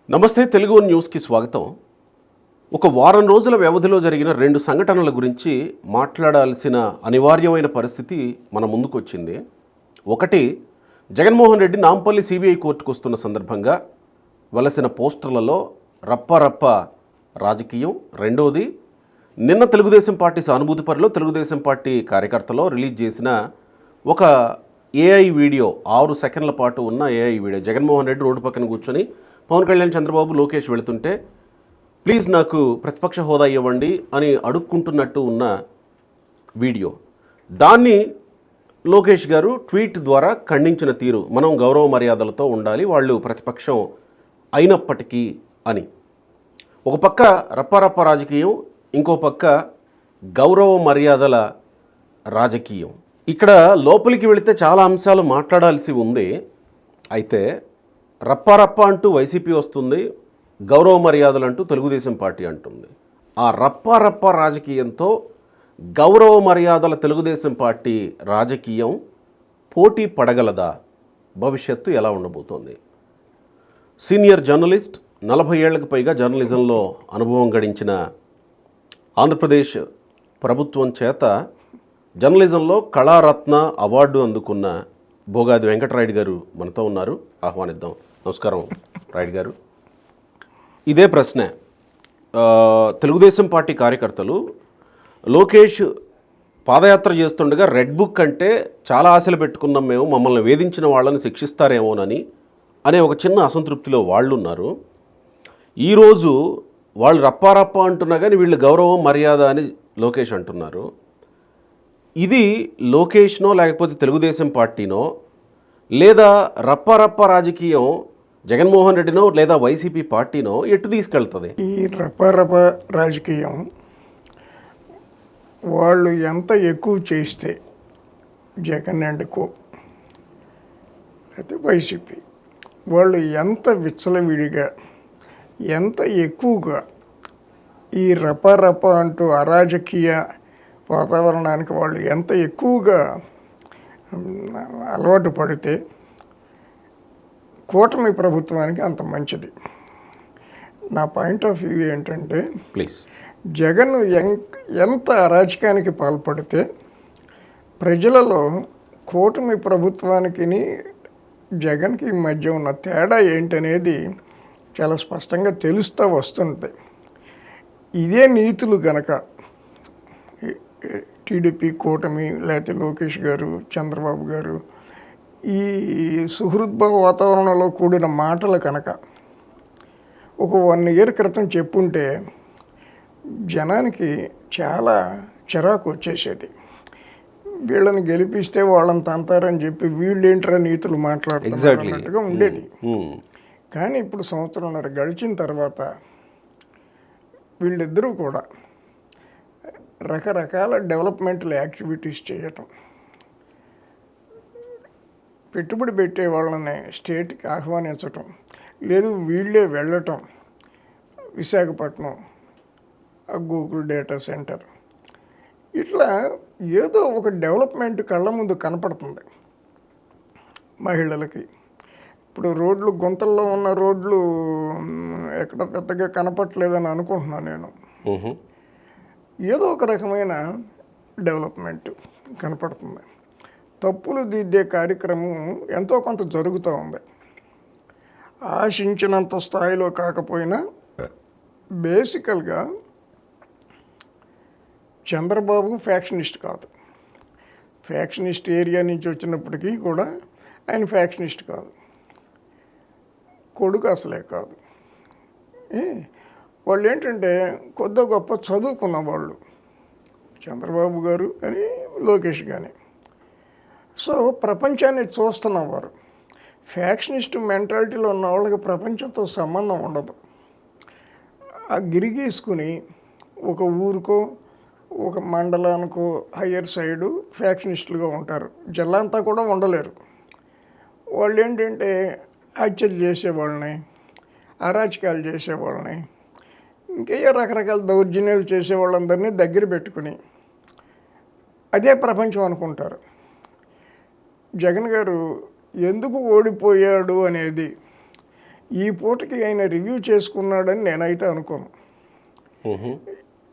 నమస్తే తెలుగు న్యూస్కి స్వాగతం. ఒక వారం రోజుల వ్యవధిలో జరిగిన 2 సంఘటనల గురించి మాట్లాడాల్సిన అనివార్యమైన పరిస్థితి మన ముందుకు వచ్చింది. ఒకటి, జగన్మోహన్ రెడ్డి నాంపల్లి సిబిఐ కోర్టుకు వస్తున్న సందర్భంగా వెలసిన పోస్టర్లలో రప్ప రాజకీయం. రెండోది, నిన్న తెలుగుదేశం పార్టీ సానుభూతిపరిలో తెలుగుదేశం పార్టీ కార్యకర్తలో రిలీజ్ చేసిన ఒక ఏఐ వీడియో, 6 సెకండ్ల పాటు ఉన్న AI video. Jaganmohan Reddy road పక్కన కూర్చొని పవన్ కళ్యాణ్, చంద్రబాబు, లోకేష్ వెళుతుంటే ప్లీజ్ నాకు ప్రతిపక్ష హోదా ఇవ్వండి అని అడుక్కుంటున్నట్టు ఉన్న వీడియో. దాన్ని లోకేష్ గారు ట్వీట్ ద్వారా ఖండించిన తీరు, మనం గౌరవ మర్యాదలతో ఉండాలి, వాళ్ళు ప్రతిపక్షం అయినప్పటికీ అని. ఒక పక్క రప్ప రాజకీయం, ఇంకో పక్క గౌరవ మర్యాదల రాజకీయం. ఇక్కడ లోపలికి వెళితే చాలా అంశాలు మాట్లాడాల్సి ఉంది. అయితే రప్ప అంటూ వైసీపీ వస్తుంది, గౌరవ మర్యాదలు అంటూ తెలుగుదేశం పార్టీ అంటుంది. ఆ రప్ప రాజకీయంతో గౌరవ మర్యాదల తెలుగుదేశం పార్టీ రాజకీయం పోటీ పడగలదా? భవిష్యత్తు ఎలా ఉండబోతోంది? సీనియర్ జర్నలిస్ట్, 40 ఏళ్లకు పైగా జర్నలిజంలో అనుభవం గడించిన, ఆంధ్రప్రదేశ్ ప్రభుత్వం చేత జర్నలిజంలో కళారత్న అవార్డు అందుకున్న భోగాది వెంకటరాయుడు గారు మనతో ఉన్నారు. ఆహ్వానిద్దాం. నమస్కారం రాయుడు గారు. ఇదే ప్రశ్న, తెలుగుదేశం పార్టీ కార్యకర్తలు లోకేష్ పాదయాత్ర చేస్తుండగా రెడ్ బుక్ అంటే చాలా ఆశలు పెట్టుకున్నాం మేము, మమ్మల్ని వేధించిన వాళ్ళని శిక్షిస్తారేమోనని అనే ఒక చిన్న అసంతృప్తిలో వాళ్ళు ఉన్నారు. ఈరోజు వాళ్ళు రప్ప అంటున్నా కానీ వీళ్ళు గౌరవం మర్యాద అని లోకేష్ అంటున్నారు. ఇది లోకేష్నో లేకపోతే తెలుగుదేశం పార్టీనో, లేదా రప్ప రాజకీయం జగన్మోహన్ రెడ్డినో లేదా వైసీపీ పార్టీనో ఎటు తీసుకెళ్తుంది? ఈ రప్ప రాజకీయం వాళ్ళు ఎంత ఎక్కువ చేస్తే జగన్ అండ్ కో అయితే వైసీపీ వాళ్ళు ఎంత విచ్చలవిడిగా, ఎంత ఎక్కువగా ఈ రప్ప అంటూ అరాజకీయ వాతావరణానికి వాళ్ళు ఎంత ఎక్కువగా అలవాటు పడితే కూటమి ప్రభుత్వానికి అంత మంచిది. నా పాయింట్ ఆఫ్ వ్యూ ఏంటంటే, ప్లీజ్, జగన్ ఎంత అరాచకానికి పాల్పడితే ప్రజలలో కూటమి ప్రభుత్వానికి జగన్కి మధ్య ఉన్న తేడా ఏంటనేది చాలా స్పష్టంగా తెలుస్తూ వస్తుంది. ఇదే నీతులు గనక టీడీపీ కూటమి లేకపోతే లోకేష్ గారు, చంద్రబాబు గారు ఈ సుహృద్భావ వాతావరణంలో కూడిన మాటలు కనుక ఒక 1 ఇయర్ క్రితం చెప్పుంటే జనానికి చాలా చిరాకు వచ్చేసేది. వీళ్ళని గెలిపిస్తే వాళ్ళని తంతారని చెప్పి వీళ్ళేంట్రా నీతులు మాట్లాడుతున్నట్టుగా ఉండేది. కానీ ఇప్పుడు 1.5 సంవత్సరం గడిచిన తర్వాత వీళ్ళిద్దరూ కూడా రకరకాల డెవలప్మెంటల్ యాక్టివిటీస్ చేయటం, పెట్టుబడి పెట్టే వాళ్ళని స్టేట్కి ఆహ్వానించటం, లేదు వీళ్ళే వెళ్ళటం, విశాఖపట్నం గూగుల్ డేటా సెంటర్, ఇట్లా ఏదో ఒక డెవలప్మెంట్ కళ్ళ ముందు కనపడుతుంది మహిళలకి. ఇప్పుడు రోడ్లు, గుంతల్లో ఉన్న రోడ్లు ఎక్కడ పెద్దగా కనపడలేదని అనుకుంటున్నాను నేను. ఏదో ఒక రకమైన డెవలప్మెంట్ కనపడుతుంది. తప్పులు దిద్దే కార్యక్రమం ఎంతో కొంత జరుగుతూ ఉంది. ఆశించినంత స్థాయిలో కాకపోయినా బేసికల్గా చంద్రబాబు ఫ్యాక్షనిస్ట్ కాదు. ఫ్యాక్షనిస్ట్ ఏరియా నుంచి వచ్చినప్పటికీ కూడా ఆయన ఫ్యాక్షనిస్ట్ కాదు, కొడుకు అసలే కాదు. వాళ్ళు ఏంటంటే కొద్ది గొప్ప చదువుకున్న వాళ్ళు, చంద్రబాబు గారు కానీ లోకేష్ కానీ. సో ప్రపంచాన్ని చూస్తున్నవారు. ఫ్యాక్షనిస్ట్ మెంటాలిటీలో ఉన్న వాళ్ళకి ప్రపంచంతో సంబంధం ఉండదు. ఆ గిరిగీసుకుని ఒక ఊరికో ఒక మండలానికో హయ్యర్ సైడు ఫ్యాక్షనిస్టులుగా ఉంటారు. జిల్లా అంతా కూడా ఉండలేరు. వాళ్ళు ఏంటంటే హత్యలు చేసేవాళ్ళని, అరాచకాలు చేసేవాళ్ళని, ఇంకే రకరకాల దౌర్జన్యాలు చేసేవాళ్ళందరినీ దగ్గర పెట్టుకుని అదే ప్రపంచం అనుకుంటారు. జగన్ గారు ఎందుకు ఓడిపోయాడు అనేది ఈ పూటకి ఆయన రివ్యూ చేసుకున్నాడని నేనైతే అనుకోను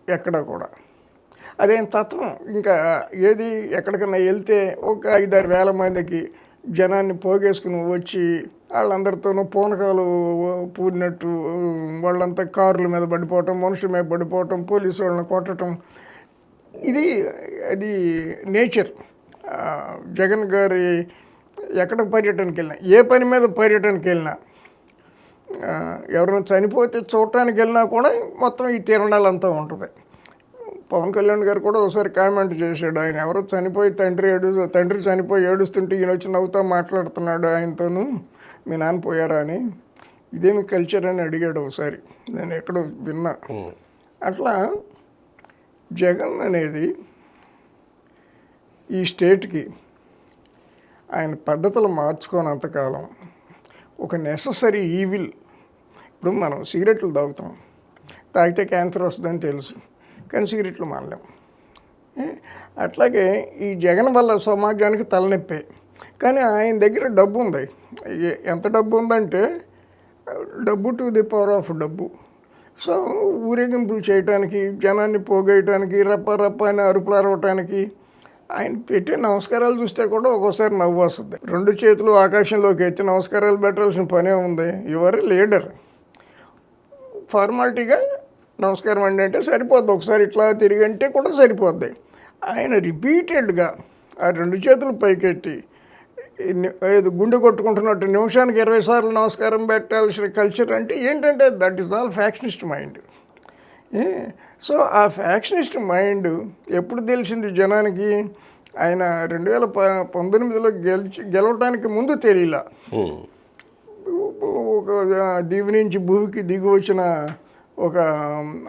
ఎక్కడ కూడా. అదేం తత్వం. ఇంకా ఏది ఎక్కడికన్నా వెళ్తే ఒక 5-6 వేల మందికి జనాన్ని పోగేసుకుని వచ్చి వాళ్ళందరితోనూ పూనకాలు పూరినట్టు వాళ్ళంతా కార్ల మీద పడిపోవటం, మనుషుల మీద పడిపోవటం, పోలీసు వాళ్ళని కొట్టడం, అది నేచర్. జగన్ గారి ఎక్కడ పర్యటనకి వెళ్ళినా, ఏ పని మీద పర్యటనకి వెళ్ళినా, ఎవరైనా చనిపోతే చూడటానికి వెళ్ళినా కూడా మొత్తం ఈ తిరణాలంతా ఉంటుంది. పవన్ కళ్యాణ్ గారు కూడా ఒకసారి కామెంట్ చేశాడు, ఆయన ఎవరో చనిపోయి తండ్రి చనిపోయి ఏడుస్తుంటే ఈయన వచ్చి నవ్వుతా మాట్లాడుతున్నాడు ఆయనతోనూ, మీ నాన్న పోయారా అని. ఇదేమి కల్చర్ అని అడిగాడు ఒకసారి, నేను ఎక్కడో విన్నా. అట్లా జగన్ అనేది ఈ స్టేట్కి ఆయన పద్ధతులు మార్చుకోనంతకాలం ఒక నెససరీ ఈవిల్. ఇప్పుడు మనం సిగరెట్లు తాగితే క్యాన్సర్ వస్తుందని తెలుసు, కానీ సిగరెట్లు మానలేము. అట్లాగే ఈ జగన్ వల్ల సమాజానికి తలనొప్పే. కానీ ఆయన దగ్గర డబ్బు ఉంది. ఎంత డబ్బు ఉందంటే డబ్బు టు ది పవర్ ఆఫ్ డబ్బు. సో ఊరేగింపులు చేయటానికి, జనాన్ని పోగేయటానికి, రప్ప అని అరుపులు అరవటానికి, ఆయన పెట్టే నమస్కారాలు చూస్తే కూడా ఒక్కోసారి నవ్వు వస్తుంది. 2 చేతులు ఆకాశంలోకి ఎత్తి నమస్కారాలు పెట్టాల్సిన పనే ఉంది. Your leader. ఫార్మాలిటీగా నమస్కారం అండి అంటే సరిపోద్ది, ఒకసారి ఇట్లా తిరిగి అంటే కూడా సరిపోద్ది. ఆయన రిపీటెడ్గా ఆ 2 చేతులు పైకెట్టి గుండె కొట్టుకుంటున్నట్టు నిమిషానికి 20 సార్లు నమస్కారం పెట్టాల్సిన కల్చర్ అంటే ఏంటంటే that is all factionist mind. So ఆ ఫ్యాక్షనిస్ట్ మైండ్ ఎప్పుడు తెలిసింది జనానికి? ఆయన 2019లో గెలవటానికి ముందు తెలియలా. ఒక దీవి నుంచి భూమికి దిగి వచ్చిన ఒక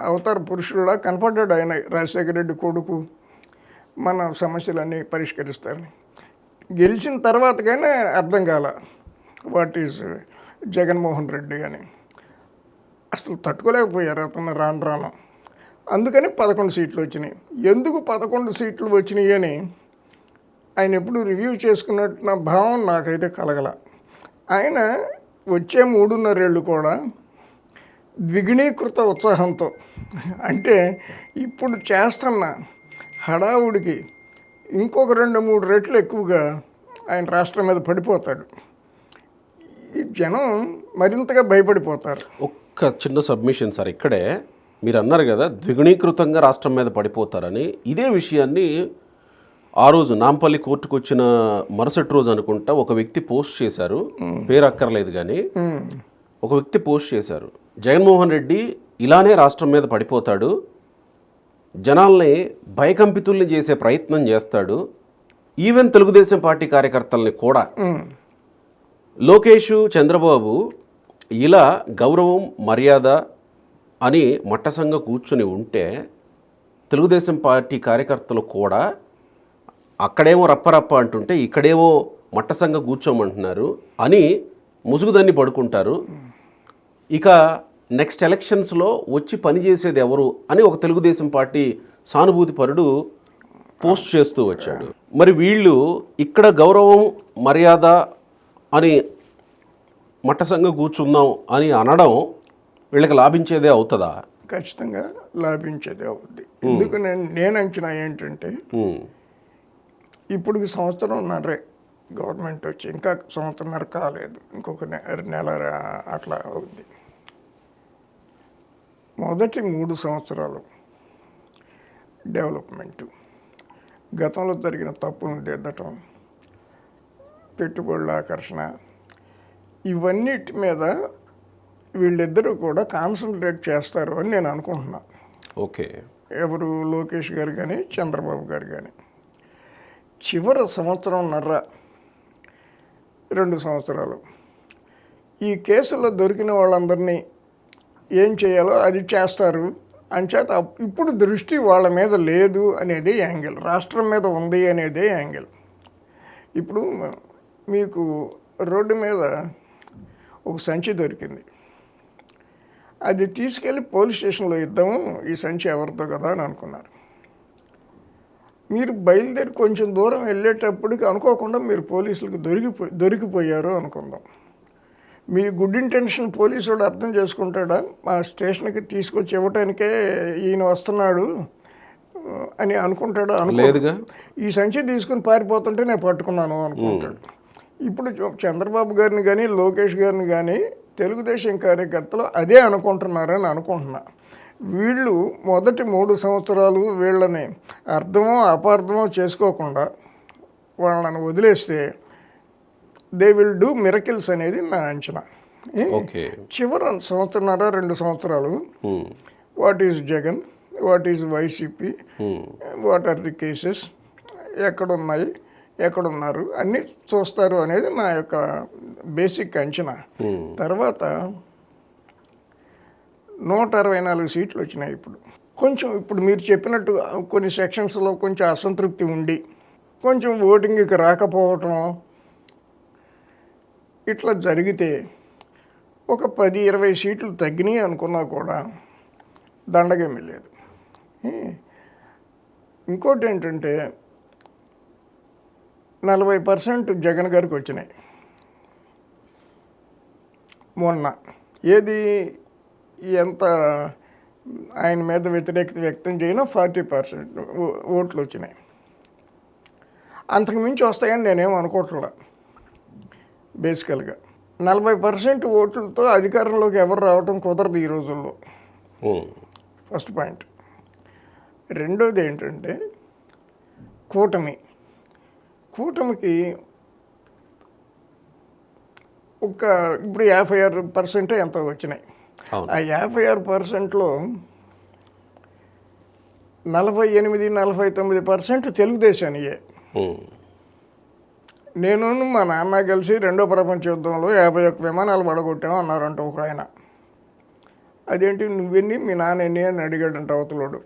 అవతార పురుషుడులా కనపడ్డాడు ఆయన. రాజశేఖర రెడ్డి కొడుకు, మన సమస్యలన్నీ పరిష్కరిస్తారని. గెలిచిన తర్వాత కానీ అర్థం కాల వాట్ ఈజ్ జగన్మోహన్ రెడ్డి అని. అసలు తట్టుకోలేకపోయారు అతను రాను. అందుకని 11 సీట్లు వచ్చినాయి. ఎందుకు 11 సీట్లు వచ్చినాయి అని ఆయన ఎప్పుడు రివ్యూ చేసుకున్నట్టు నా భావం నాకైతే కలగల. ఆయన వచ్చే 3.5 ఏళ్ళు కూడా ద్విగుణీకృత ఉత్సాహంతో, అంటే ఇప్పుడు చేస్తున్న హడావుడికి ఇంకొక 2-3 రెట్లు ఎక్కువగా ఆయన రాష్ట్రం మీద పడిపోతాడు. ఈ జనం మరింతగా భయపడిపోతారు. ఒక్క చిన్న సబ్మిషన్ సార్, ఇక్కడే మీరు అన్నారు కదా ద్విగుణీకృతంగా రాష్ట్రం మీద పడిపోతారని. ఇదే విషయాన్ని ఆ రోజు నాంపల్లి కోర్టుకు వచ్చిన మరుసటి రోజు అనుకుంటా ఒక వ్యక్తి పోస్ట్ చేశారు, పేరు అక్కర్లేదు కానీ ఒక వ్యక్తి పోస్ట్ చేశారు, జగన్మోహన్ రెడ్డి ఇలానే రాష్ట్రం మీద పడిపోతాడు, జనాల్ని భయకంపితుల్ని చేసే ప్రయత్నం చేస్తాడు, ఈవెన్ తెలుగుదేశం పార్టీ కార్యకర్తల్ని కూడా. లోకేష్, చంద్రబాబు ఇలా గౌరవం మర్యాద అని మట్టసంగా కూర్చుని ఉంటే తెలుగుదేశం పార్టీ కార్యకర్తలు కూడా అక్కడేమో రప్పరప్ప అంటుంటే ఇక్కడేమో మట్టసంగా కూర్చోమంటున్నారు అని ముసుగుదాన్ని పడుకుంటారు. ఇక నెక్స్ట్ ఎలక్షన్స్లో వచ్చి పనిచేసేది ఎవరు అని ఒక తెలుగుదేశం పార్టీ సానుభూతి పరుడు పోస్ట్ చేస్తూ వచ్చాడు. మరి వీళ్ళు ఇక్కడ గౌరవం మర్యాద అని మట్టసంగా కూర్చుందాం అని అనడం వీళ్ళకి లాభించేదే అవుతుందా? ఖచ్చితంగా లాభించేదే అవుద్ది. ఎందుకు నేను అంచనా ఏంటంటే ఇప్పుడు 1.5 సంవత్సరం గవర్నమెంట్ వచ్చి, ఇంకా 1.5 సంవత్సరం కాలేదు, ఇంకొక నెల అట్లా అవుద్ది. మొదటి 3 సంవత్సరాలు డెవలప్మెంటు, గతంలో జరిగిన తప్పును దిద్దటం, పెట్టుబడుల ఆకర్షణ, ఇవన్నిటి మీద వీళ్ళిద్దరూ కూడా కాన్సన్ట్రేట్ చేస్తారు అని నేను అనుకుంటున్నా. ఓకే. ఎవరు? లోకేష్ గారు కానీ చంద్రబాబు గారు కానీ. చివరి 1.5 సంవత్సరంన్నర 2 సంవత్సరాలు ఈ కేసులో దొరికిన వాళ్ళందరినీ ఏం చేయాలో అది చేస్తారు. అంచేత ఇప్పుడు దృష్టి వాళ్ళ మీద లేదు అనేది యాంగిల్, రాష్ట్రం మీద ఉంది అనేదే యాంగిల్. ఇప్పుడు మీకు రోడ్డు మీద ఒక సంచి దొరికింది, అది తీసుకెళ్ళి పోలీస్ స్టేషన్లో ఇద్దాము, ఈ సంచి ఎవరితో కదా అని అనుకున్నారు. మీరు బయలుదేరి కొంచెం దూరం వెళ్ళేటప్పటికి అనుకోకుండా మీరు పోలీసులకు దొరికిపోయారు అనుకుందాం. మీ గుడ్ ఇంటెన్షన్ పోలీసు వాడు అర్థం చేసుకుంటాడా? మా స్టేషన్కి తీసుకొచ్చి ఇవ్వటానికే ఈయన వస్తున్నాడు అని అనుకుంటాడా? లేదుగా. ఈ సంచి తీసుకుని పారిపోతుంటే నేను పట్టుకున్నాను అనుకుంటాడు. ఇప్పుడు చంద్రబాబు గారిని కానీ లోకేష్ గారిని కానీ తెలుగుదేశం కార్యకర్తలు అదే అనుకుంటున్నారని అనుకుంటున్నా. వీళ్ళు మొదటి 3 సంవత్సరాలు వీళ్ళని అర్థమో అపార్థమో చేసుకోకుండా వాళ్ళని వదిలేస్తే దే విల్ డూ మిరకిల్స్ అనేది నా అంచనా. చివరి 1.5-2 సంవత్సరాలు what is Jagan, what is YCP, what are the cases, ఎక్కడున్నాయి, ఎక్కడున్నారు అన్నీ చూస్తారు అనేది నా యొక్క బేసిక్ అంచనా. తర్వాత 164 సీట్లు వచ్చినాయి. ఇప్పుడు మీరు చెప్పినట్టు కొన్ని సెక్షన్స్లో కొంచెం అసంతృప్తి ఉండి కొంచెం ఓటింగ్కి రాకపోవటం ఇట్లా జరిగితే ఒక 10-20 సీట్లు తగ్గినాయి అనుకున్నా కూడా దండగేమీ లేదు. ఇంకోటి ఏంటంటే 40% జగన్ గారికి వచ్చినాయి మొన్న. ఏది ఎంత ఆయన మీద వ్యతిరేకత వ్యక్తం చేయనో 40% ఓట్లు వచ్చినాయి. అంతకుమించి వస్తాయని నేనేం అనుకోవట్లా. బేసికల్గా 40% ఓట్లతో అధికారంలోకి ఎవరు రావటం కుదరదు ఈ రోజుల్లో. First point. రెండోది ఏంటంటే కూటమికి ఇప్పుడు 56% ఎంతో వచ్చినాయి. ఆ 56%లో 48-49% తెలుగుదేశానియే. నేను మా నాన్న కలిసి 2వ ప్రపంచ యుద్ధంలో 51 విమానాలు పడగొట్టాము అన్నారంట ఒక ఆయన. అదేంటి నువ్వెన్ని మీ నాన్న ఎన్ని అని అడిగాడంట అవతలోడు.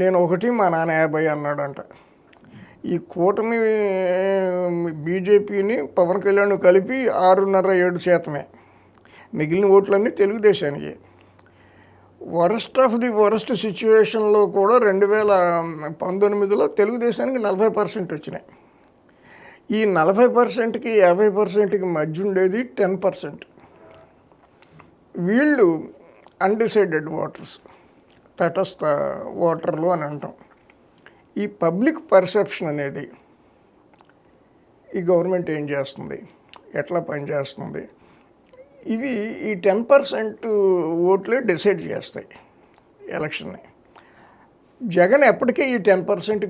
నేను 1, మా నాన్న 50 అన్నాడంట. ఈ కూటమి బీజేపీని పవన్ కళ్యాణ్ కలిపి 6.5-7%. మిగిలిన ఓట్లన్నీ తెలుగుదేశానికి. వరస్ట్ ఆఫ్ ది వరస్ట్ సిచ్యువేషన్లో కూడా 2019లో తెలుగుదేశానికి 40% వచ్చినాయి. ఈ 40%కి 50%కి మధ్య ఉండేది 10%. వీళ్ళు అన్డిసైడెడ్ ఓటర్స్, తటస్థ ఓటర్లు అని అంటాం. ఈ పబ్లిక్ పర్సెప్షన్ అనేది ఈ గవర్నమెంట్ ఏం చేస్తుంది, ఎట్లా పనిచేస్తుంది, ఇవి ఈ 10% ఓట్లే డిసైడ్ చేస్తాయి ఎలక్షన్ని. జగన్ ఎప్పటికీ ఈ 10%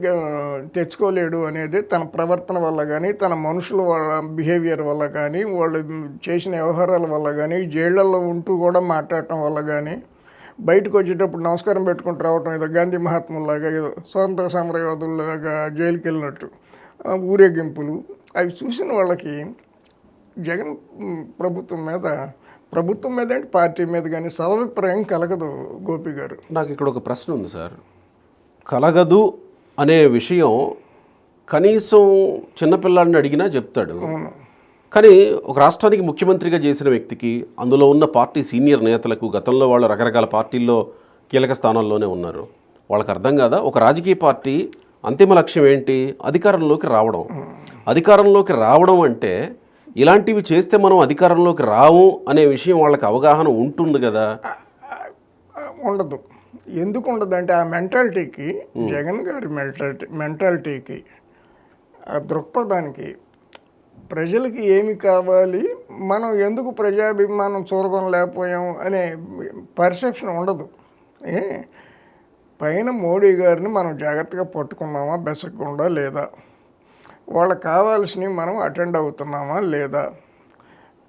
తెచ్చుకోలేడు అనేది తన ప్రవర్తన వల్ల కానీ, తన మనుషుల వాళ్ళ బిహేవియర్ వల్ల కానీ, వాళ్ళు చేసిన వ్యవహారాల వల్ల కానీ, జైళ్లలో ఉంటూ కూడా మాట్లాడటం వల్ల కానీ, బయటకు వచ్చేటప్పుడు నమస్కారం పెట్టుకుంటూ రావటం, ఏదో గాంధీ మహాత్ములాగా, ఏదో స్వాతంత్ర సమరయోధుల్లాగా జైలుకి వెళ్ళినట్టు ఊరేగింపులు, అవి చూసిన వాళ్ళకి జగన్ ప్రభుత్వం మీద అంటే పార్టీ మీద కానీ సదభిప్రాయం కలగదు. గోపి గారు, నాకు ఇక్కడ ఒక ప్రశ్న ఉంది సార్. కలగదు అనే విషయం కనీసం చిన్నపిల్లాడిని అడిగినా చెప్తాడు. కానీ ఒక రాష్ట్రానికి ముఖ్యమంత్రిగా చేసిన వ్యక్తికి, అందులో ఉన్న పార్టీ సీనియర్ నేతలకు, గతంలో వాళ్ళు రకరకాల పార్టీల్లో కీలక స్థానాల్లోనే ఉన్నారు, వాళ్ళకి అర్థం కాదా ఒక రాజకీయ పార్టీ అంతిమ లక్ష్యం ఏంటి? అధికారంలోకి రావడం. అధికారంలోకి రావడం అంటే ఇలాంటివి చేస్తే మనం అధికారంలోకి రావు అనే విషయం వాళ్ళకి అవగాహన ఉంటుంది కదా? ఉండదు. ఎందుకు ఉండదంటే ఆ మెంటాలిటీకి, జగన్ గారి మెంటాలిటీకి, ఆ దృక్పథానికి ప్రజలకి ఏమి కావాలి, మనం ఎందుకు ప్రజాభిమానం చూరగొనలేకపోయాం అనే పర్సెప్షన్ ఉండదు. పైన మోడీ గారిని మనం జాగ్రత్తగా పట్టుకున్నామా బెసకుండా లేదా, వాళ్ళకి కావాల్సినవి మనం అటెండ్ అవుతున్నామా లేదా,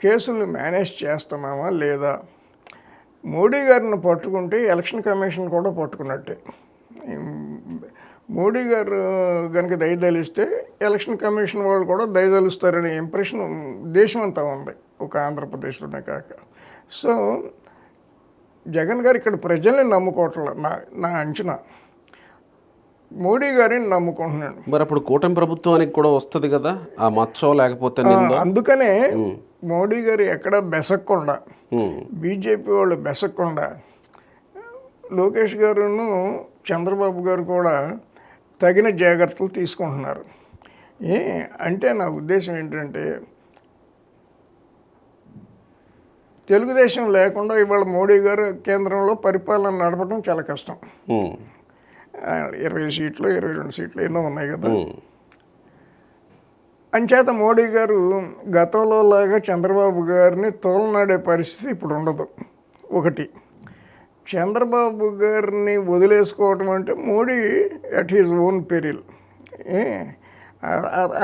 కేసులు మేనేజ్ చేస్తున్నామా లేదా. మోడీ గారిని పట్టుకుంటే ఎలక్షన్ కమిషన్ కూడా పట్టుకున్నట్టే. మోడీ గారు కనుక దయదలిస్తే ఎలక్షన్ కమిషన్ వాళ్ళు కూడా దయదలుస్తారనే ఇంప్రెషన్ దేశం అంతా ఉంది, ఒక ఆంధ్రప్రదేశ్లోనే కాక. సో జగన్ గారు ఇక్కడ ప్రజల్ని నమ్ముకోవట్లే. నా అంచనా మోడీ గారిని నమ్ముకుంటున్నాను. మరి అప్పుడు కూటమి ప్రభుత్వానికి కూడా వస్తుంది కదా ఆ మచ్చో, లేకపోతే అందుకనే మోడీ గారు ఎక్కడ బెసక్కుండా, బీజేపీ వాళ్ళు బెసక్కుండా, లోకేష్ గారును చంద్రబాబు గారు కూడా తగిన జాగ్రత్తలు తీసుకుంటున్నారు. అంటే నా ఉద్దేశం ఏంటంటే తెలుగుదేశం లేకుండా ఇవాళ మోడీ గారు కేంద్రంలో పరిపాలన నడపడం చాలా కష్టం. 20 సీట్లు 22 సీట్లు ఎన్నో ఉన్నాయి కదా. అంచేత మోడీ గారు గతంలో లాగా చంద్రబాబు గారిని తోలనాడే పరిస్థితి ఇప్పుడు ఉండదు. ఒకటి, చంద్రబాబు గారిని వదిలేసుకోవటం అంటే Modi at his own peril,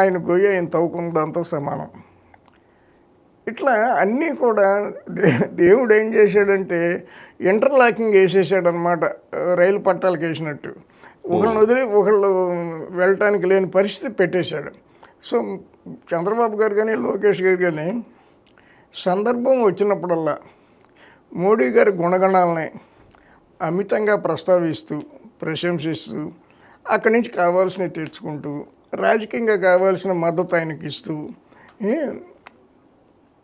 ఆయన గొయ్యి ఆయన తవ్వుకున్న దాంతో సమానం. ఇట్లా అన్నీ కూడా దేవుడు ఏం చేశాడంటే ఇంటర్లాకింగ్ వేసేసాడనమాట, రైలు పట్టాలకు వేసినట్టు. ఒకళ్ళని వదిలి ఒకళ్ళు వెళ్ళటానికి లేని పరిస్థితి పెట్టేశాడు. సో చంద్రబాబు గారు కానీ లోకేష్ గారు కానీ సందర్భం వచ్చినప్పుడల్లా మోడీ గారి గుణగణాలని అమితంగా ప్రస్తావిస్తూ ప్రశంసిస్తూ అక్కడి నుంచి కావాల్సినవి తెచ్చుకుంటూ రాజకీయంగా కావాల్సిన మద్దతు ఆయనకి ఇస్తూ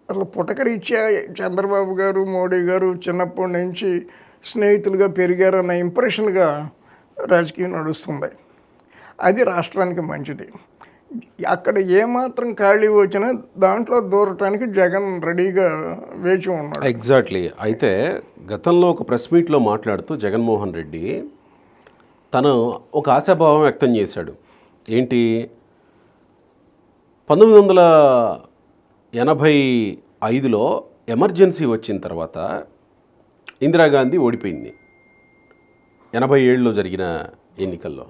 అసలు పుటకరీత్యా చంద్రబాబు గారు మోడీ గారు చిన్నప్పటి నుంచి స్నేహితులుగా పెరిగారన్న ఇంప్రెషన్గా రాజకీయం నడుస్తుంది. అది రాష్ట్రానికి మంచిది. అక్కడ ఏమాత్రం ఖాళీ వచ్చినా దాంట్లో దూరటానికి జగన్ రెడీగా వేచి ఉన్నాడు. ఎగ్జాక్ట్లీ. అయితే గతంలో ఒక ప్రెస్ మీట్లో మాట్లాడుతూ జగన్మోహన్ రెడ్డి తను ఒక ఆశాభావం వ్యక్తం చేశాడు. ఏంటి, 1985లో ఎమర్జెన్సీ వచ్చిన తర్వాత ఇందిరాగాంధీ ఓడిపోయింది 87లో జరిగిన ఎన్నికల్లో.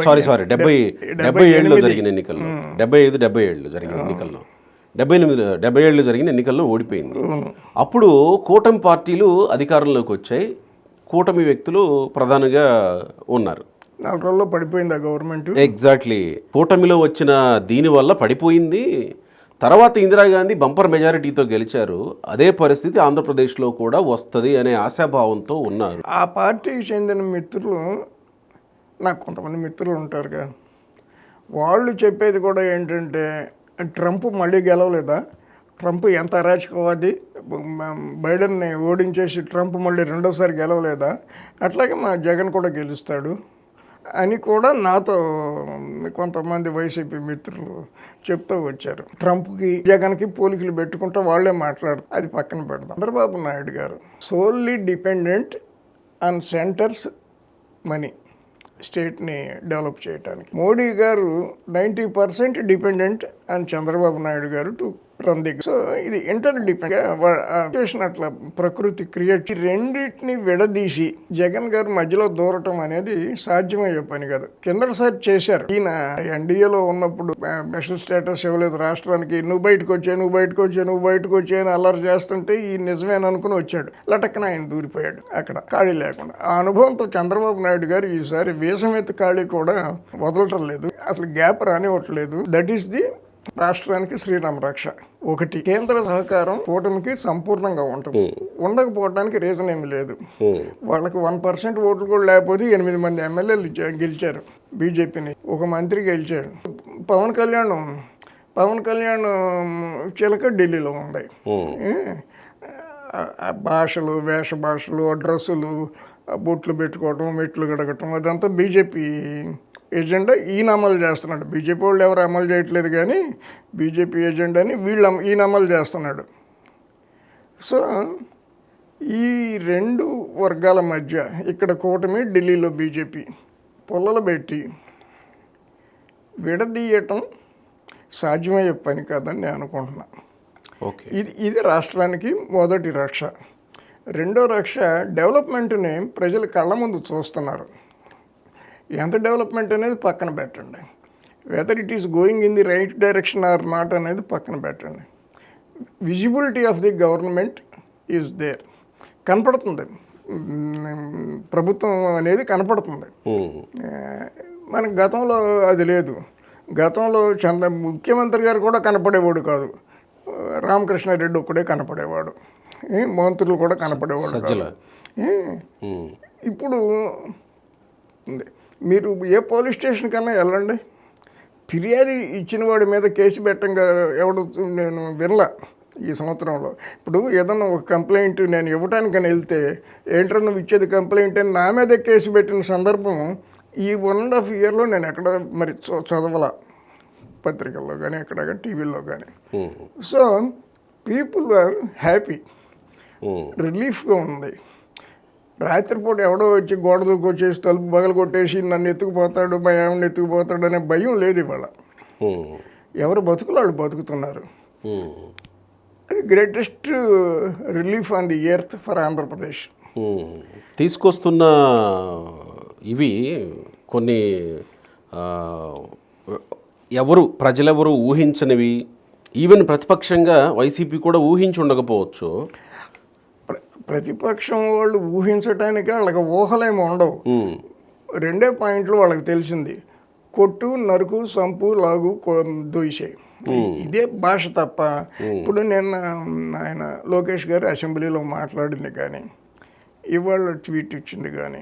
సారీ 77లో జరిగిన ఎన్నికల్లో, 75-77లో జరిగిన ఎన్నికల్లో, 77లో జరిగిన ఎన్నికల్లో ఓడిపోయింది. అప్పుడు కూటమి పార్టీలు అధికారంలోకి వచ్చాయి, కూటమి వ్యక్తులు ప్రధానంగా ఉన్నారు. 4 రోజుల్లో పడిపోయింది ఆ గవర్నమెంట్. ఎగ్జాక్ట్లీ. కూటమిలో వచ్చిన దీనివల్ల పడిపోయింది. తర్వాత ఇందిరాగాంధీ బంపర్ మెజారిటీతో గెలిచారు. అదే పరిస్థితి ఆంధ్రప్రదేశ్లో కూడా వస్తుంది అనే ఆశాభావంతో ఉన్నారు. ఆ పార్టీకి చెందిన మిత్రులు, నాకు కొంతమంది మిత్రులు ఉంటారుగా, వాళ్ళు చెప్పేది కూడా ఏంటంటే ట్రంప్ మళ్ళీ గెలవలేదా, ట్రంప్ ఎంత అరాచకవాది, బైడెన్ని ఓడించేసి ట్రంప్ మళ్ళీ రెండోసారి గెలవలేదా, అట్లాగే మా జగన్ కూడా గెలుస్తాడు అని కూడా నాతో కొంతమంది వైసీపీ మిత్రులు చెప్తూ వచ్చారు. ట్రంప్కి జగన్కి పోలికలు పెట్టుకుంటూ వాళ్ళే మాట్లాడుతారు. అది పక్కన పెడదాం. చంద్రబాబు నాయుడు గారు solely dependent on centre's money స్టేట్ని డెవలప్ చేయడానికి. మోడీ గారు 90% డిపెండెంట్ ఆన్ చంద్రబాబు నాయుడు గారు టు రన్ ది. సో ఇది ఇంటర్ డిపెండ్ అట్లా ప్రకృతి క్రియేట్. ఈ రెండింటిని విడదీసి జగన్ గారు మధ్యలో దూరటం అనేది సాధ్యమయ్యే పని కాదు. కిందసారి చేశారు. ఈయన ఎన్డీఏలో ఉన్నప్పుడు స్పెషల్ స్టేటస్ ఇవ్వలేదు రాష్ట్రానికి, నువ్వు బయటకు వచ్చాయని అల్లరి చేస్తుంటే ఈ నిజమేననుకుని వచ్చాడు. లటక్కన ఆయన దూరిపోయాడు అక్కడ ఖాళీ లేకుండా. ఆ అనుభవంతో చంద్రబాబు నాయుడు గారు ఈసారి వీసమెత్త ఖాళీ కూడా వదలటం లేదు, అసలు గ్యాప్ రానివ్వట్లేదు. దట్ ఈస్ ది రాష్ట్రానికి శ్రీరామ రక్ష. ఒకటి, కేంద్ర సహకారం కూటమికి సంపూర్ణంగా ఉంటుంది. ఉండకపోవడానికి రీజన్ ఏమి లేదు. వాళ్ళకి 1% ఓట్లు కూడా లేకపోతే 8 మంది ఎమ్మెల్యేలు గెలిచారు బీజేపీని, ఒక మంత్రి గెలిచాడు. పవన్ కళ్యాణ్ చిలక ఢిల్లీలో ఉన్నాయి. భాషలు, వేష భాషలు, డ్రెస్సులు, బొట్లు పెట్టుకోవటం, మెట్లు గడగటం, అదంతా బీజేపీ ఎజెండా ఈయన అమలు చేస్తున్నాడు. బీజేపీ వాళ్ళు ఎవరు అమలు చేయట్లేదు, కానీ బీజేపీ ఎజెండాని ఈయన అమలు చేస్తున్నాడు. సో ఈ రెండు వర్గాల మధ్య ఇక్కడ కూటమి, ఢిల్లీలో బీజేపీ పొల్లలు పెట్టి విడదీయటం సాధ్యమయ్యే పని కాదని నేను అనుకుంటున్నా. ఇది రాష్ట్రానికి మొదటి రక్ష. రెండో రక్ష, డెవలప్మెంట్ని ప్రజలు కళ్ళ ముందు చూస్తున్నారు. ఎంత డెవలప్మెంట్ అనేది పక్కన పెట్టండి, whether it is going in the right direction or not అనేది పక్కన పెట్టండి. Visibility of the government is there, కనపడుతుంది, ప్రభుత్వం అనేది కనపడుతుంది. మనకు గతంలో అది లేదు. గతంలో ముఖ్యమంత్రి గారు కూడా కనపడేవాడు కాదు, రామకృష్ణారెడ్డి ఒక్కడే కనపడేవాడు, మంత్రులు కూడా కనపడేవాడు కాదు. ఇప్పుడు మీరు ఏ పోలీస్ స్టేషన్ కన్నా వెళ్ళండి, ఫిర్యాదు ఇచ్చిన వాడి మీద కేసు పెట్టంగా ఎవడు నేను వినలా ఈ సంవత్సరంలో. ఇప్పుడు ఏదన్నా ఒక కంప్లైంట్ నేను ఇవ్వటానికని వెళ్తే, ఏంటో నువ్వు ఇచ్చేది కంప్లైంట్ అని నా మీద కేసు పెట్టిన సందర్భం ఈ 1.5 ఇయర్లో నేను ఎక్కడ మరి చదవాల, పత్రికల్లో కానీ ఎక్కడ కానీ టీవీల్లో కానీ. So people are happy. రిలీఫ్గా ఉంది. రాత్రిపూట ఎవడో వచ్చి గోడ దూకొచ్చేసి తలుపు బగలు కొట్టేసి నన్ను ఎత్తుకుపోతాడు, మా ఏమన్నా ఎత్తుకుపోతాడు అనే భయం లేదు ఇవాళ. ఎవరు బతుకులు వాళ్ళు బతుకుతున్నారు. అది greatest relief on the earth for Andhra Pradesh. తీసుకొస్తున్న ఇవి కొన్ని ప్రజలెవరు ఊహించనివి, ఈవెన్ ప్రతిపక్షంగా వైసీపీ కూడా ఊహించి ఉండకపోవచ్చు. ప్రతిపక్షం వాళ్ళు ఊహించడానికి వాళ్ళకి ఊహలేమి ఉండవు. రెండే పాయింట్లు వాళ్ళకి తెలిసింది: కొట్టు, నరుకు, సంపు, లాగు, దోయిసేయి. ఇదే భాష తప్ప. ఇప్పుడు నిన్న ఆయన లోకేష్ గారు అసెంబ్లీలో మాట్లాడింది కానీ, ఇవాళ ట్వీట్ ఇచ్చింది కానీ,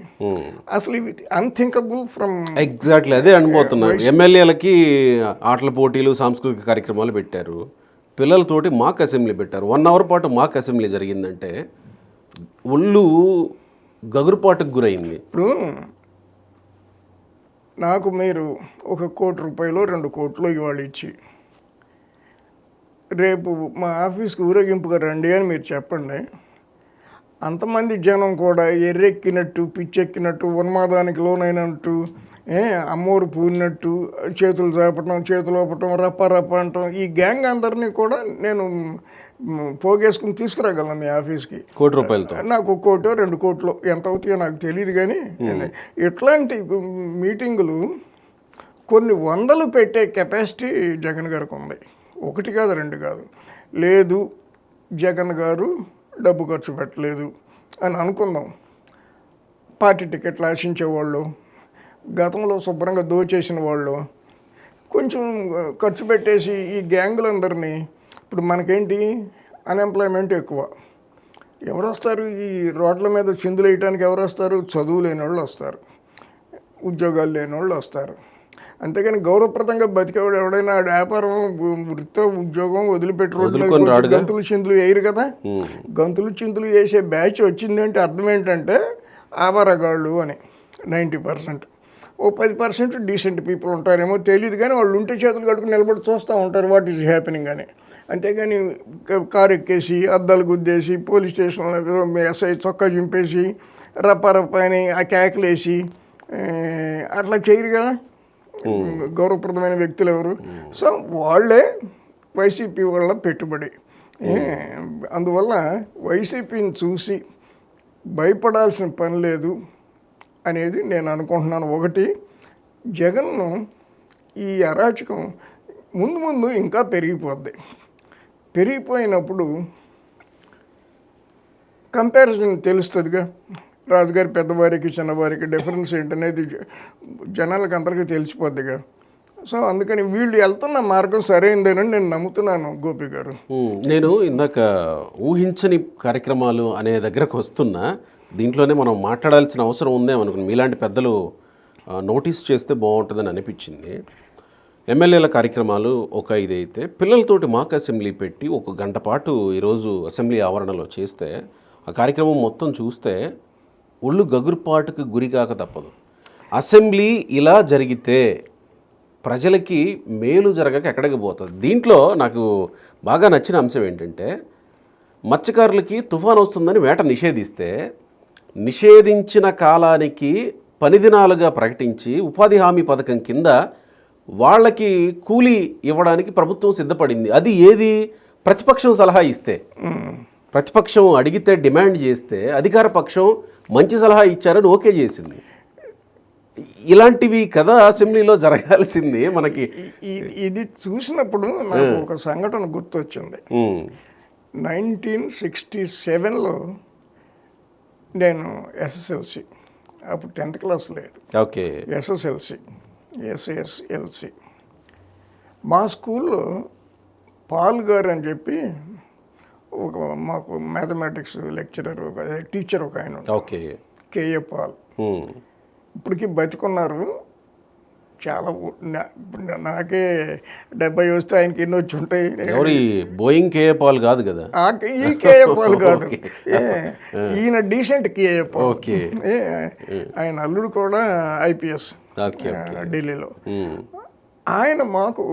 అసలు ఇవి అన్థింకబుల్ ఫ్రమ్. ఎగ్జాక్ట్లీ అదే అనుకోతున్నారు. ఎమ్మెల్యేలకి ఆటల పోటీలు, సాంస్కృతిక కార్యక్రమాలు పెట్టారు, పిల్లలతోటి మాక్ అసెంబ్లీ పెట్టారు. 1 hour పాటు మాక్ అసెంబ్లీ జరిగిందంటే ఒళ్ళు గగురుపాటుకు గురైంది. ఇప్పుడు నాకు మీరు ₹1 కోటి 2 కోట్లు ఇవాళ ఇచ్చి, రేపు మా ఆఫీస్కి ఊరేగింపుగా రండి అని మీరు చెప్పండి. అంతమంది జనం కూడా ఎర్రెక్కినట్టు, పిచ్చెక్కినట్టు, ఉన్మాదానికి లోనైనట్టు, అమ్మోరు పూరినట్టు చేతులు చాపటం, చేతులు ఊపటం, రప్ప రప్ప అంటాం, ఈ గ్యాంగ్ అందరినీ కూడా నేను పోగేసుకుని తీసుకురాగలను మీ ఆఫీస్కి. ₹1 కోటి. నాకు 1 కోటో 2 కోట్లో ఎంత అవుతాయో నాకు తెలియదు కానీ, ఇట్లాంటి మీటింగులు కొన్ని వందలు పెట్టే కెపాసిటీ జగన్ గారికి ఉంది. 1 కాదు 2 కాదు. లేదు జగన్ గారు డబ్బు ఖర్చు పెట్టలేదు అని అనుకుందాం. పార్టీ టికెట్లు ఆశించేవాళ్ళు, గతంలో శుభ్రంగా దోచేసిన వాళ్ళు కొంచెం ఖర్చు పెట్టేసి ఈ గ్యాంగులందరినీ, ఇప్పుడు మనకేంటి అన్ఎంప్లాయ్మెంట్ ఎక్కువ. ఎవరు వస్తారు ఈ రోడ్ల మీద చిందులు వేయడానికి? ఎవరు వస్తారు? చదువు లేని వాళ్ళు వస్తారు, ఉద్యోగాలు లేని వాళ్ళు వస్తారు. అంతేగాని గౌరవప్రదంగా బతికేవాడు ఎవడైనా వ్యాపారం, వృత్తో, ఉద్యోగం వదిలిపెట్టి రోడ్ల గంతులు చిందులు వేయరు కదా. గంతులు చిందులు వేసే బ్యాచ్ వచ్చిందంటే అర్థం ఏంటంటే ఆవారగాళ్ళు అని. 90%, ఓ 10% డీసెంట్ పీపుల్ ఉంటారేమో తెలియదు కానీ, వాళ్ళు ఉంటే చేతులు కట్టుకుని నిలబడి చూస్తూ ఉంటారు వాట్ ఈజ్ హ్యాపెనింగ్ అని. అంతేగాని కారు ఎక్కేసి, అద్దాలు గుద్దేసి, పోలీస్ స్టేషన్లో ఎస్ఐ చొక్కా చింపేసి, రప్ప అని ఆ కేకలేసి అట్లా చేయరు కదా గౌరవప్రదమైన వ్యక్తులు ఎవరు. సో వాళ్ళే వైసీపీ వాళ్ళ పెట్టుబడి. అందువల్ల వైసీపీని చూసి భయపడాల్సిన పని లేదు అనేది నేను అనుకుంటున్నాను. ఒకటి, జగన్ను ఈ అరాచకం ముందు ముందు ఇంకా పెరిగిపోద్ది. పెరిగిపోయినప్పుడు కంపారిజన్ తెలుస్తుందిగా. రాజుగారి పెద్దవారికి చిన్నవారికి డిఫరెన్స్ ఏంటనేది జనాలకు అందరికీ తెలిసిపోద్దిగా. సో అందుకని వీళ్ళు వెళ్తున్న మార్గం సరైందేనని నేను నమ్ముతున్నాను. గోపి గారు, నేను ఇందాక ఊహించని కార్యక్రమాలు అనే దగ్గరకు వస్తున్నా, దీంట్లోనే మనం మాట్లాడాల్సిన అవసరం ఉందేమనుకున్నాను. మీలాంటి పెద్దలు నోటీస్ చేస్తే బాగుంటుందని అనిపించింది. ఎమ్మెల్యేల కార్యక్రమాలు ఒక ఇదైతే, పిల్లలతోటి మాక్ అసెంబ్లీ పెట్టి 1 గంట పాటు ఈరోజు అసెంబ్లీ ఆవరణలో చేస్తే, ఆ కార్యక్రమం మొత్తం చూస్తే ఒళ్ళు గగురుపాటుకు గురికాక తప్పదు. అసెంబ్లీ ఇలా జరిగితే ప్రజలకి మేలు జరగక ఎక్కడికి పోతుంది. దీంట్లో నాకు బాగా నచ్చిన అంశం ఏంటంటే, మత్స్యకారులకి తుఫాను వస్తుందని వేట నిషేధిస్తే, నిషేధించిన కాలానికి 10 దినాలుగా ప్రకటించి ఉపాధి హామీ పథకం కింద వాళ్ళకి కూలీ ఇవ్వడానికి ప్రభుత్వం సిద్ధపడింది. అది ఏది? ప్రతిపక్షం సలహా ఇస్తే, ప్రతిపక్షం అడిగితే, డిమాండ్ చేస్తే అధికార పక్షం మంచి సలహా ఇచ్చారని ఓకే చేసింది. ఇలాంటివి కదా అసెంబ్లీలో జరగాల్సింది. మనకి ఇది చూసినప్పుడు నాకు ఒక సంఘటన గుర్తొచ్చింది. 1967లో నేను ఎస్ఎస్ఎల్సి, అప్పుడు 10th క్లాస్ లేదు. ఓకే. ఎస్ఎస్ఎల్సి మా స్కూల్లో పాల్ గారు అని చెప్పి మాకు మ్యాథమెటిక్స్ లెక్చరర్, ఒక టీచర్ ఒక ఆయన. ఓకే. కేఏ పాల్. ఇప్పటికీ బతికున్నారు. చాలా నాకే 70 వస్తే ఆయనకి ఎన్ని వచ్చి ఉంటాయి. బోయింగ్ కేఏ పాల్ కాదు కదా, ఈ కేఏ పాల్ కాదు, ఈయన డీసెంట్ కేఏ పాల్. ఆయన అల్లుడు కూడా ఐపీఎస్ ఢిల్లీలో. ఆయన మాకు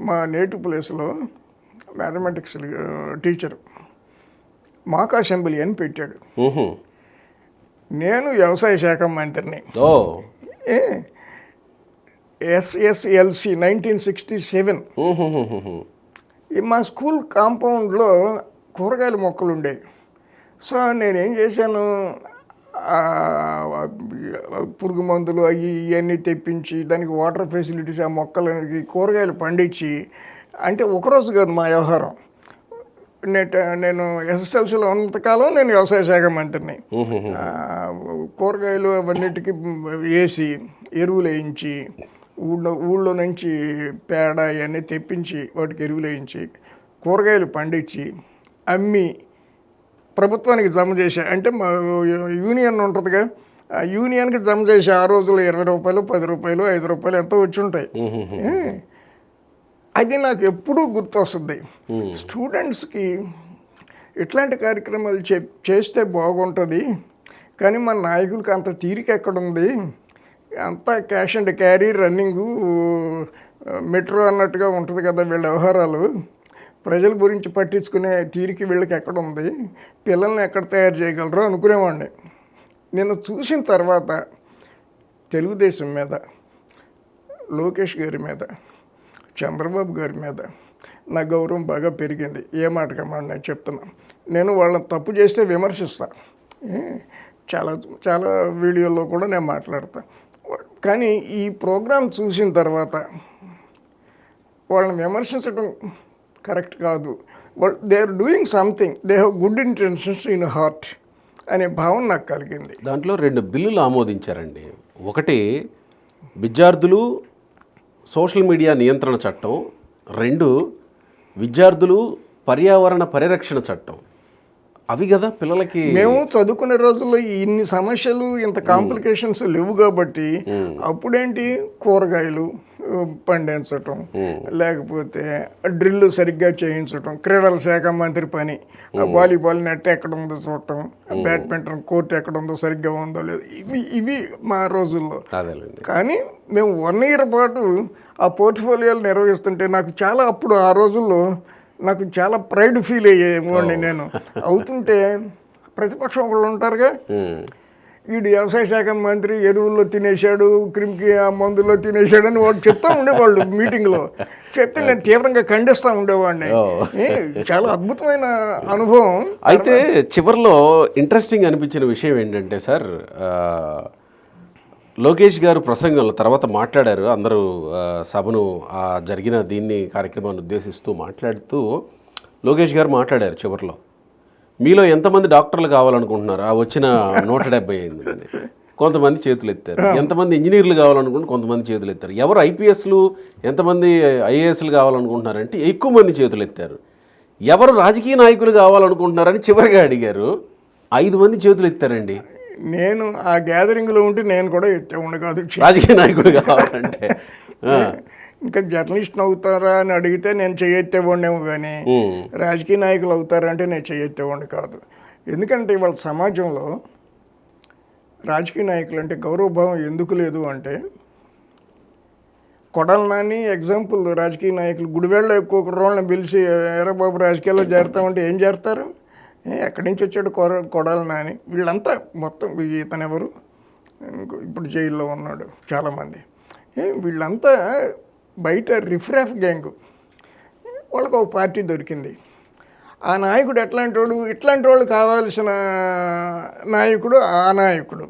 మా నేటివ్ ప్లేస్లో మ్యాథమెటిక్స్ టీచరు. మాక్ అసెంబ్లీ అని పెట్టాడు. మ్హూ. నేను వ్యవసాయ శాఖ మంత్రిని. ఓ SSLC 1967. మ్హూ. మా స్కూల్ కాంపౌండ్లో కూరగాయల మొక్కలు ఉండేవి. సో నేనేం చేశాను, ఆ, పురుగు మందులు అవి ఇవన్నీ తెప్పించి దానికి వాటర్ ఫెసిలిటీస్ ఆ మొక్కలకి కూరగాయలు పండించి, అంటే ఒకరోజు కాదు మా వ్యవహారం. నేను SSLCలో ఉన్నంతకాలం నేను వ్యవసాయ శాఖ మంత్రిని. కూరగాయలు అవన్నిటికీ వేసి ఎరువులు వేయించి, ఊళ్ళో నుంచి పేడ ఇవన్నీ తెప్పించి వాటికి ఎరువులు వేయించి కూరగాయలు పండించి అమ్మి ప్రభుత్వానికి జమ చేసా. అంటే మా యూనియన్ ఉంటుందిగా, ఆ యూనియన్కి జమ చేసే ఆ రోజుల్లో 20 రూపాయలు, 10 రూపాయలు, 5 రూపాయలు ఎంతో వచ్చి ఉంటాయి. అది నాకు ఎప్పుడూ గుర్తొస్తుంది. స్టూడెంట్స్కి ఇట్లాంటి కార్యక్రమాలు చేస్తే బాగుంటుంది, కానీ మన నాయకులకి అంత తీరిక ఎక్కడుంది, అంతా cash and carry running metro అన్నట్టుగా ఉంటుంది కదా వీళ్ళ వ్యవహారాలు. ప్రజల గురించి పట్టించుకునే తీరిక వీళ్ళకి ఎక్కడుంది, పిల్లల్ని ఎక్కడ తయారు చేయగలరో అనుకునేవాడిని. నేను చూసిన తర్వాత తెలుగుదేశం మీద, లోకేష్ గారి మీద, చంద్రబాబు గారి మీద నా గౌరవం బాగా పెరిగింది. ఏ మాటకమ్మా నేను చెప్తున్నా. నేను వాళ్ళని తప్పు చేస్తే విమర్శిస్తా, చాలా చాలా వీడియోల్లో కూడా నేను మాట్లాడతా. కానీ ఈ ప్రోగ్రాం చూసిన తర్వాత వాళ్ళని విమర్శించడం కరెక్ట్ కాదు. They are doing something, they have good intentions in heart అనే భావన నాకు కలిగింది. దాంట్లో 2 బిల్లులు ఆమోదించారండి. ఒకటి విద్యార్థులు సోషల్ మీడియా నియంత్రణ చట్టం, 2 విద్యార్థులు పర్యావరణ పరిరక్షణ చట్టం. అవి కదా పిల్లలకి. మేము చదువుకునే రోజుల్లో ఇన్ని సమస్యలు, ఇంత కాంప్లికేషన్స్ లేవు కాబట్టి అప్పుడేంటి కూరగాయలు పండించటం, లేకపోతే డ్రిల్ సరిగ్గా చేయించటం, క్రీడల శాఖ మంత్రి పని, వాలీబాల్ నెట్ ఎక్కడ ఉందో చూడటం, బ్యాడ్మింటన్ కోర్టు ఎక్కడ ఉందో సరిగ్గా ఉందో లేదు, ఇవి మా రోజుల్లో. కానీ మేము 1 year పాటు ఆ పోర్ట్ఫోలియోలు నిర్వహిస్తుంటే నాకు చాలా, అప్పుడు ఆ రోజుల్లో నాకు చాలా ప్రైడ్ ఫీల్ అయ్యేవాడిని. నేను అవుతుంటే ప్రతిపక్షం ఒకళ్ళు ఉంటారుగా, వీడు వ్యవసాయ శాఖ మంత్రి ఎరువుల్లో తినేశాడు, క్రిమికి ఆ మందుల్లో తినేశాడు అని వాడు చెప్తా ఉండేవాళ్ళు మీటింగ్లో. చెప్తే నేను తీవ్రంగా ఖండిస్తూ ఉండేవాడిని. చాలా అద్భుతమైన అనుభవం. అయితే చివరిలో ఇంట్రెస్టింగ్ అనిపించిన విషయం ఏంటంటే సార్, లోకేష్ గారు ప్రసంగంలో తర్వాత మాట్లాడారు. అందరూ సభను జరిగిన దీన్ని కార్యక్రమాన్ని ఉద్దేశిస్తూ మాట్లాడుతూ లోకేష్ గారు మాట్లాడారు చివరిలో, మీలో ఎంతమంది డాక్టర్లు కావాలనుకుంటున్నారు? ఆ వచ్చిన 175 కొంతమంది చేతులు ఎత్తారు. ఎంతమంది ఇంజనీర్లు కావాలనుకుంటే కొంతమంది చేతులు ఎత్తారు. ఎవరు ఐపీఎస్లు, ఎంతమంది ఐఏఎస్లు కావాలనుకుంటున్నారంటే ఎక్కువ మంది చేతులు ఎత్తారు. ఎవరు రాజకీయ నాయకులు కావాలనుకుంటున్నారని చివరిగా అడిగారు. 5 మంది చేతులు ఎత్తారండి. నేను ఆ గ్యాదరింగ్లో ఉంటే నేను కూడా ఎత్తేవాడిని కాదు రాజకీయ నాయకుడు కావాలంటే. ఇంకా జర్నలిస్ట్ అవుతారా అని అడిగితే నేను చేయెత్తేవాడినేమో, కానీ రాజకీయ నాయకులు అవుతారంటే నేను చేయెత్తేవాడిని కాదు. ఎందుకంటే ఇవాళ సమాజంలో రాజకీయ నాయకులు అంటే గౌరవభావం ఎందుకు లేదు అంటే, కొడాలి నాని ఎగ్జాంపుల్. రాజకీయ నాయకులు గుడివేళ్ళలో ఎక్కువ రోళ్ళని పిలిచి ఎరా బాబు రాజకీయాల్లో చేరుతామంటే ఏం చేస్తారు? ఎక్కడి నుంచి వచ్చాడు కొడాలి నాని, వీళ్ళంతా మొత్తం, ఇతను ఎవరు ఇప్పుడు జైల్లో ఉన్నాడు చాలామంది, వీళ్ళంతా బయట రిఫ్రాఫ్ గ్యాంగ్. వాళ్ళకు ఒక పార్టీ దొరికింది. ఆ నాయకుడు ఎట్లాంటి వాడు, ఇట్లాంటి వాళ్ళు కావాల్సిన నాయకుడు ఆ నాయకుడు.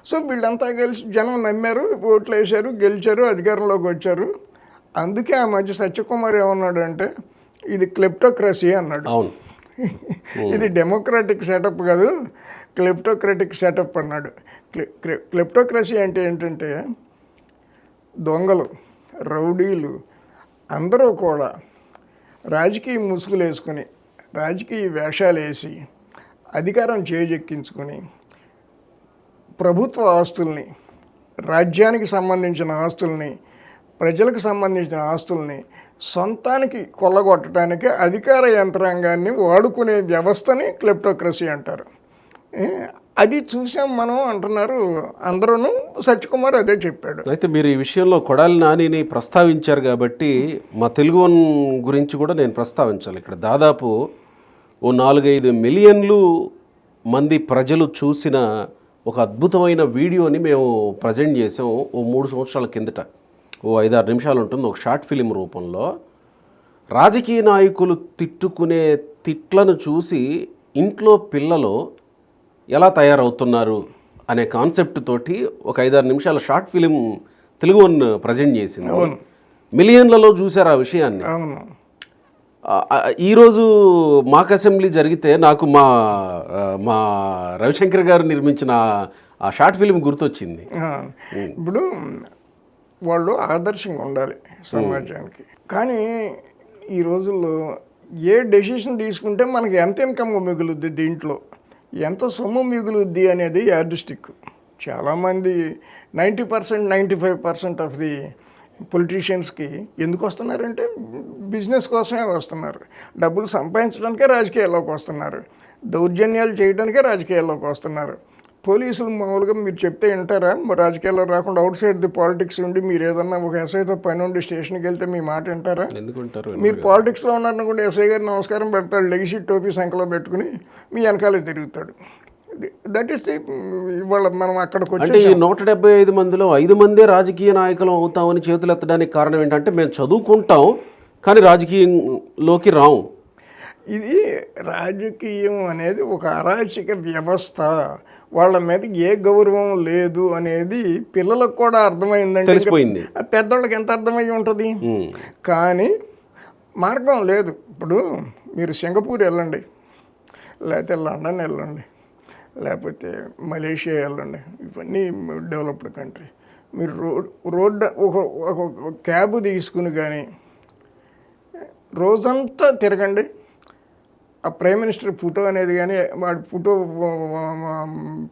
సో వీళ్ళంతా కలిసి జనం నమ్మారు, ఓట్లు వేశారు, గెలిచారు, అధికారంలోకి వచ్చారు. అందుకే ఆ మధ్య సత్యకుమార్ ఏమన్నాడంటే ఇది క్లెప్టోక్రసీ అన్నాడు. ఇది డెమోక్రాటిక్ సెటప్ కాదు, క్లెప్టోక్రటిక్ సెటప్ అన్నాడు. క్లెప్టోక్రసీ అంటే ఏంటంటే దొంగలు, రౌడీలు అందరూ కూడా రాజకీయ ముసుగులు వేసుకొని, రాజకీయ వేషాలు వేసి అధికారం చేజెక్కించుకొని ప్రభుత్వ ఆస్తుల్ని, రాజ్యానికి సంబంధించిన ఆస్తుల్ని, ప్రజలకు సంబంధించిన ఆస్తుల్ని సొంతానికి కొల్లగొట్టడానికి అధికార యంత్రాంగాన్ని వాడుకునే వ్యవస్థని క్లెప్టోక్రసీ అంటారు. అది చూసాం మనం అంటున్నారు అందరూ. సత్యకుమార్ అదే చెప్పాడు. అయితే మీరు ఈ విషయంలో కొడాలి నానిని ప్రస్తావించారు కాబట్టి మా తెలుగు వన్ గురించి కూడా నేను ప్రస్తావించాలి. ఇక్కడ దాదాపు ఓ 4-5 మిలియన్లు మంది ప్రజలు చూసిన ఒక అద్భుతమైన వీడియోని మేము ప్రజెంట్ చేసాం ఓ 3 సంవత్సరాల కిందట. ఓ 5-6 నిమిషాలు ఉంటుంది, ఒక షార్ట్ ఫిలిం రూపంలో. రాజకీయ నాయకులు తిట్టుకునే తిట్లను చూసి ఇంట్లో పిల్లలు ఎలా తయారవుతున్నారు అనే కాన్సెప్ట్ తోటి ఒక 5-6 నిమిషాల short film Telugu one present చేసింది. మిలియన్లలో చూశారు ఆ విషయాన్ని. ఈరోజు మాక్ అసెంబ్లీ జరిగితే నాకు మా రవిశంకర్ గారు నిర్మించిన ఆ షార్ట్ ఫిలిం గుర్తొచ్చింది. ఇప్పుడు వాళ్ళు ఆదర్శంగా ఉండాలి సమాజానికి. కానీ ఈ రోజుల్లో ఏ డెసిషన్ తీసుకుంటే మనకి ఎంత ఇన్కమ్ మిగులుద్ది, దీంట్లో ఎంత సొమ్ము మిగులుద్ది అనేది యార్డిస్టిక్. చాలామంది 90%, 95% ఆఫ్ ది పొలిటీషియన్స్కి ఎందుకు వస్తున్నారంటే బిజినెస్ కోసమే వస్తున్నారు. డబ్బులు సంపాదించడానికే రాజకీయాల్లోకి వస్తున్నారు, దౌర్జన్యాలు చేయడానికే రాజకీయాల్లోకి వస్తున్నారు. పోలీసులు మామూలుగా మీరు చెప్తే వింటారా? రాజకీయాల్లో రాకుండా అవుట్ సైడ్ ది పాలిటిక్స్ ఉండి మీరు ఏదన్నా ఒక ఎస్ఐతో పని ఉండి స్టేషన్కి వెళ్తే మీ మాట వింటారా? మీరు పాలిటిక్స్లో ఉన్నారనుకుంటే ఎస్ఐ గారు నమస్కారం పెడతాడు, లెగిసి టోపీ సంఖ్యలో పెట్టుకుని మీ వెనకాలే తిరుగుతాడు. దట్ ఈస్ ది ఇవాళ మనం అక్కడికి వచ్చి ఈ 175 మందిలో 5 మందే రాజకీయ నాయకులు అవుతామని చేతులు ఎత్తడానికి కారణం ఏంటంటే మేము చదువుకుంటాం కానీ రాజకీయంలోకి రాము. ఇది రాజకీయం అనేది ఒక అరాచక వ్యవస్థ, వాళ్ళ మీద ఏ గౌరవం లేదు అనేది పిల్లలకు కూడా అర్థమైందంటే తెలిసిపోయింది. పెద్దవాళ్ళకి ఎంత అర్థమై ఉంటుంది. కానీ మార్గం లేదు. ఇప్పుడు మీరు సింగపూర్ వెళ్ళండి, లేకపోతే లండన్ వెళ్ళండి, లేకపోతే మలేషియా వెళ్ళండి, ఇవన్నీ డెవలప్డ్ కంట్రీ. మీరు రోడ్డు ఒక క్యాబ్ తీసుకుని కానీ రోజంతా తిరగండి, ఆ ప్రైమ్ మినిస్టర్ ఫోటో అనేది కానీ వాడి ఫోటో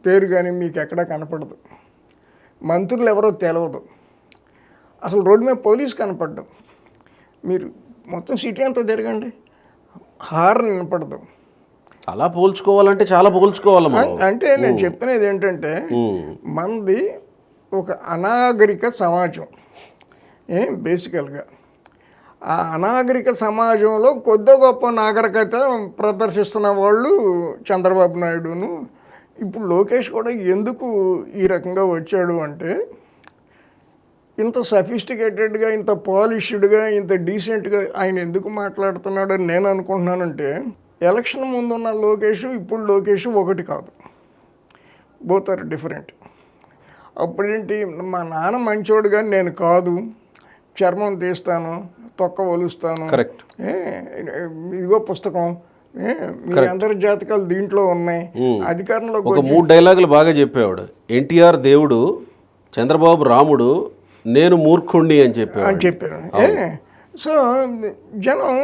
పేరు కానీ మీకు ఎక్కడా కనపడదు. మంత్రులు ఎవరో తెలవదు, అసలు రోడ్డు మీద పోలీస్ కనపడదు. మీరు మొత్తం సిటీ అంతా తిరగండి, హార్న్ వినపడదు. అలా పోల్చుకోవాలంటే చాలా పోల్చుకోవాలి. అంటే నేను చెప్పినది ఏంటంటే మనది ఒక అనాగరిక సమాజం. బేసికల్గా ఆ అనాగరిక సమాజంలో కొద్ది గొప్ప నాగరికత ప్రదర్శిస్తున్న వాళ్ళు చంద్రబాబు నాయుడును. ఇప్పుడు లోకేష్ కూడా ఎందుకు ఈ రకంగా వచ్చాడు అంటే ఇంత సఫిస్టికేటెడ్గా, ఇంత పాలిష్డ్గా, ఇంత డీసెంట్గా ఆయన ఎందుకు మాట్లాడుతున్నాడు అని నేను అనుకుంటున్నానంటే ఎలక్షన్ ముందున్న లోకేష్ ఇప్పుడు లోకేష్ ఒకటి కాదు, బోత్ ఆర్ డిఫరెంట్. అప్పుడేంటి మా నాన్న మంచోడు కానీ నేను కాదు, చర్మం తీస్తాను, తొక్క ఒలుస్తాను, ఇదిగో పుస్తకం, మీ అందరి జాతకాలు దీంట్లో ఉన్నాయి. అధికారంలో ఒక 3 డైలాగులు బాగా చెప్పేవాడు. ఎన్టీఆర్ దేవుడు, చంద్రబాబు రాముడు, నేను మూర్ఖుణ్ణి అని చెప్పాను. సో జనం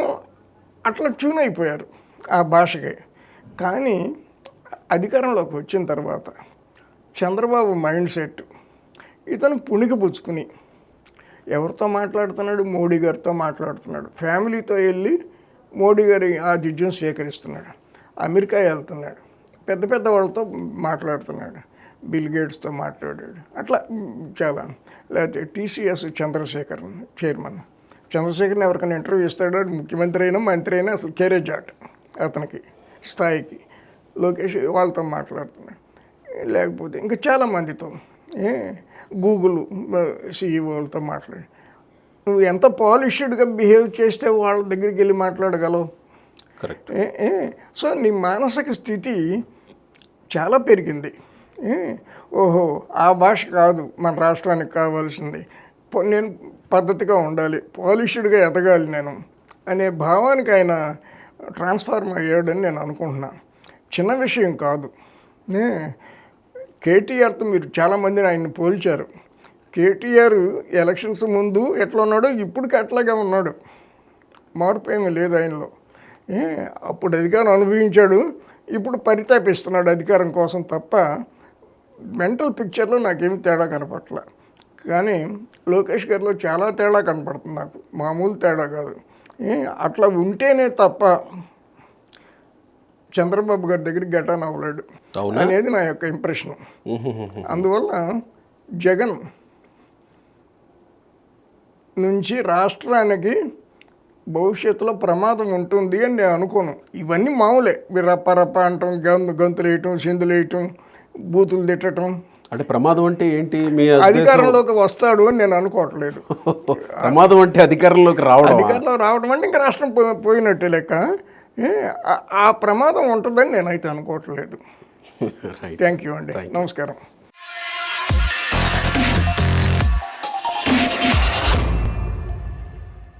అట్లా ట్యూన్ అయిపోయారు ఆ భాషకి. కానీ అధికారంలోకి వచ్చిన తర్వాత చంద్రబాబు మైండ్ సెట్ ఇతను పుణికిపుచ్చుకుని ఎవరితో మాట్లాడుతున్నాడు? మోడీ గారితో మాట్లాడుతున్నాడు. ఫ్యామిలీతో వెళ్ళి మోడీ గారి ఆతిథ్యం స్వీకరిస్తున్నాడు. అమెరికా వెళ్తున్నాడు, పెద్ద పెద్ద వాళ్ళతో మాట్లాడుతున్నాడు, బిల్ గేట్స్తో మాట్లాడాడు. అట్లా చాలా. లేకపోతే టీసీఎస్ చంద్రశేఖర్ చైర్మన్, చంద్రశేఖర్ని ఎవరికైనా ఇంటర్వ్యూ ఇస్తాడు, ముఖ్యమంత్రి అయినా మంత్రి అయినా అసలు కేరేజ్ ఆట అతనికి స్థాయికి. లోకేష్ వాళ్ళతో మాట్లాడుతున్నాడు. లేకపోతే ఇంకా చాలామందితో, గూగుల్ సీఈఓలతో మాట్లాడి నువ్వు ఎంత పాలిష్డ్గా బిహేవ్ చేస్తే వాళ్ళ దగ్గరికి వెళ్ళి మాట్లాడగలవు. కరెక్ట్. సో నీ మానసిక స్థితి చాలా పెరిగింది. ఓహో ఆ భాష కాదు మన రాష్ట్రానికి కావాల్సింది, నేను పద్ధతిగా ఉండాలి, పాలిష్డ్గా ఎదగాలి నేను అనే భావానికి ఆయన ట్రాన్స్ఫార్మ్ అయ్యాడని నేను అనుకుంటున్నాను. చిన్న విషయం కాదు. కేటీఆర్తో మీరు చాలామందిని ఆయన్ని పోల్చారు. కేటీఆర్ ఎలక్షన్స్ ముందు ఎట్లా ఉన్నాడో ఇప్పటికి అట్లాగే ఉన్నాడు, మార్పు ఏమీ లేదు ఆయనలో. అప్పుడు అధికారం అనుభవించాడు, ఇప్పుడు పరితాపిస్తున్నాడు అధికారం కోసం తప్ప మెంటల్ పిక్చర్లో నాకేమి తేడా కనపట్ల. కానీ లోకేష్ గారిలో చాలా తేడా కనపడుతుంది నాకు, మామూలు తేడా కాదు. అట్లా ఉంటేనే తప్ప చంద్రబాబు గారి దగ్గరికి గెటాన్ అవ్వలేడు అనేది నా యొక్క ఇంప్రెషన్. అందువల్ల జగన్ నుంచి రాష్ట్రానికి భవిష్యత్తులో ప్రమాదం ఉంటుంది అని నేను అనుకోను. ఇవన్నీ మామూలే, మీరు రప్ప రప్ప అంటాం, గంతులు వేయటం, సిందులు వేయటం, బూతులు తిట్టడం. అంటే ప్రమాదం అంటే ఏంటి? మీ అధికారంలోకి వస్తాడు అని నేను అనుకోవట్లేదు. ప్రమాదం అంటే అధికారంలోకి రావడం? అధికారంలో రావడం అంటే ఇంకా రాష్ట్రం పోయినట్టే లెక్క. ఆ ప్రమాదం ఉంటుందని నేనైతే అనుకోవట్లేదు. థ్యాంక్ యూ అండి, నమస్కారం.